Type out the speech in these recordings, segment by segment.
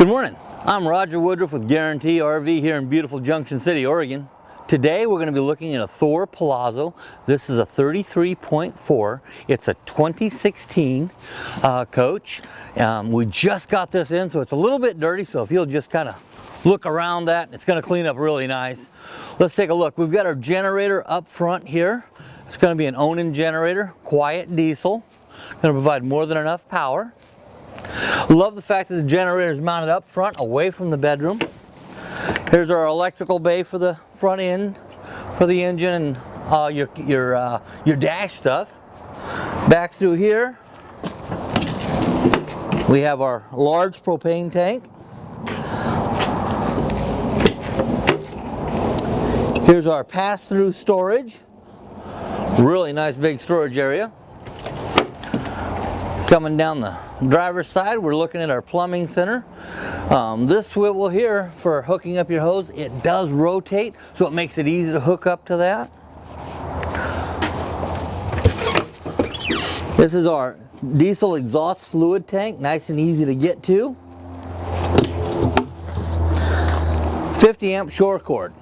Good morning. I'm Roger Woodruff with Guarantee RV here in beautiful Junction City, Oregon. Today we're going to be looking at a Thor Palazzo. This is a 33.4. It's a 2016 coach. We just got this in, so it's a little bit dirty, so if you'll just kind of look around that, it's going to clean up really nice. Let's take a look. We've got our generator up front here. It's going to be an awning generator, quiet diesel. Going to provide more than enough power. Love the fact that the generator is mounted up front away from the bedroom. Here's our electrical bay for the front end for the engine and your dash stuff. Back through here we have our large propane tank. Here's our pass-through storage. Really nice big storage area. Coming down the driver's side, we're looking at our plumbing center. This swivel here for hooking up your hose, it does rotate, so it makes it easy to hook up to that. This is our diesel exhaust fluid tank, nice and easy to get to. 50 amp shore cord,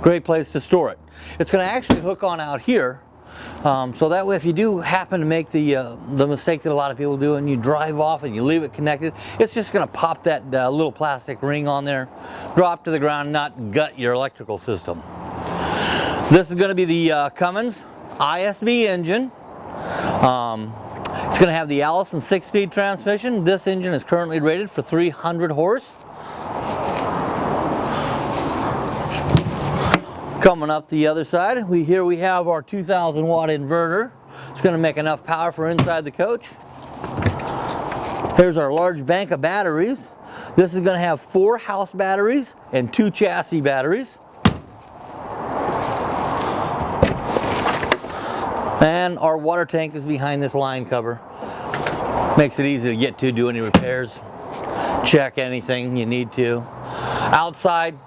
great place to store it. It's going to actually hook on out here. So that way if you do happen to make the mistake that a lot of people do and you drive off and you leave it connected, it's just going to pop that little plastic ring on there, drop to the ground, not gut your electrical system. This is going to be the Cummins ISB engine. It's going to have the Allison 6-speed transmission. This engine is currently rated for 300 horse. Coming up the other side, here we have our 2,000 watt inverter. It's going to make enough power for inside the coach. Here's our large bank of batteries. This is going to have 4 house batteries and 2 chassis batteries. And our water tank is behind this line cover. Makes it easy to get to, do any repairs, check anything you need to. Outside,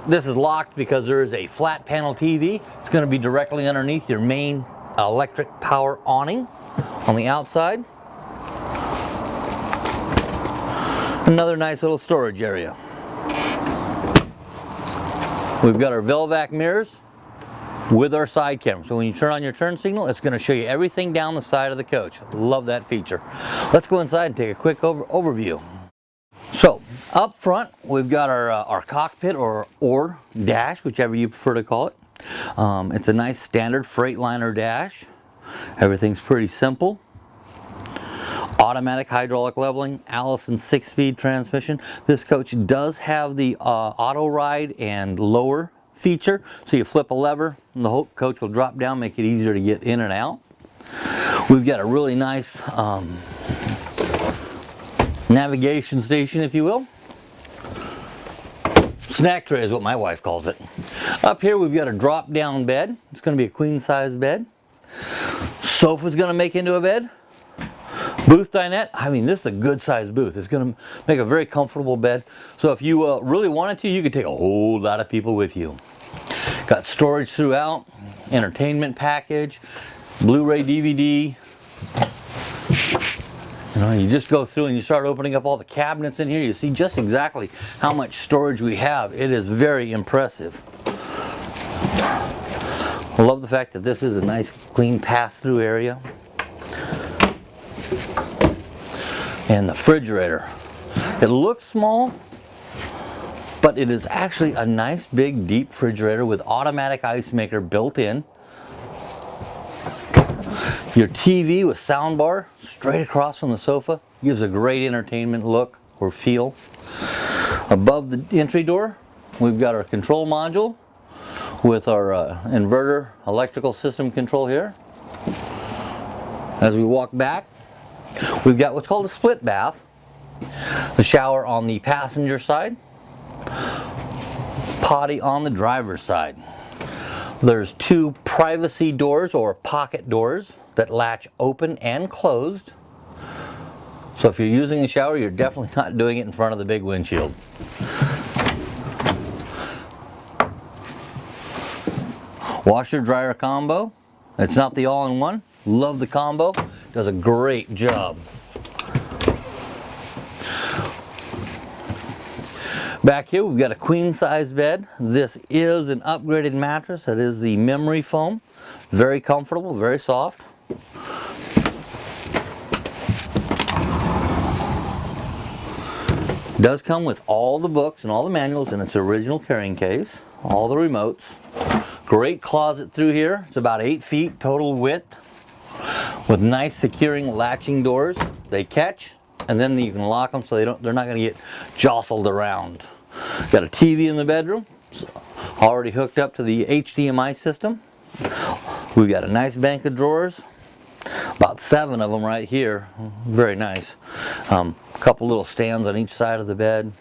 this is locked because there is a flat panel TV. It's going to be directly underneath your main electric power awning on the outside. Another nice little storage area. We've got our Velvac mirrors with our side camera. So when you turn on your turn signal, it's going to show you everything down the side of the coach. Love that feature. Let's go inside and take a quick overview. So up front we've got our cockpit or dash, whichever you prefer to call it. It's a nice standard Freightliner dash. Everything's pretty simple. Automatic hydraulic leveling, Allison 6-speed transmission. This coach does have the auto ride and lower feature, so you flip a lever and the whole coach will drop down, make it easier to get in and out. We've got a really nice navigation station, if you will. Snack tray is what my wife calls it. Up here we've got a drop down bed. It's going to be a queen size bed. Sofa's going to make into a bed. Booth dinette. I mean, this is a good sized booth. It's going to make a very comfortable bed. So if you really wanted to, you could take a whole lot of people with you. Got storage throughout, entertainment package, Blu-ray DVD. You know, you just go through and you start opening up all the cabinets in here. You see just exactly how much storage we have. It is very impressive. I love the fact that this is a nice clean pass-through area. And the refrigerator. It looks small, but it is actually a nice big deep refrigerator with automatic ice maker built in. Your TV with soundbar straight across from the sofa gives a great entertainment look or feel. Above the entry door, we've got our control module with our inverter electrical system control here. As we walk back, we've got what's called a split bath. The shower on the passenger side, potty on the driver's side. There's 2 privacy doors or pocket doors that latch open and closed. So if you're using a shower, you're definitely not doing it in front of the big windshield. Washer dryer combo. It's not the all-in-one. Love the combo. Does a great job. Back here we've got a queen size bed. This is an upgraded mattress. It is the memory foam. Very comfortable, very soft. Does come with all the books and all the manuals in its original carrying case. All the remotes. Great closet through here. It's about 8 feet total width with nice securing latching doors. They catch and then you can lock them so they're not going to get jostled around. Got a TV in the bedroom, already hooked up to the HDMI system. We've got a nice bank of drawers, about 7 of them right here. Very nice. A couple little stands on each side of the bed.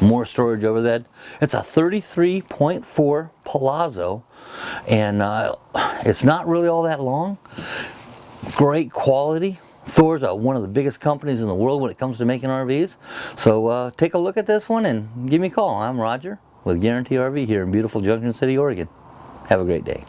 More storage over that. It's a 33.4 Palazzo, and it's not really all that long. Great quality. Thor's one of the biggest companies in the world when it comes to making RVs. So take a look at this one and give me a call. I'm Roger with Guarantee RV here in beautiful Junction City, Oregon. Have a great day.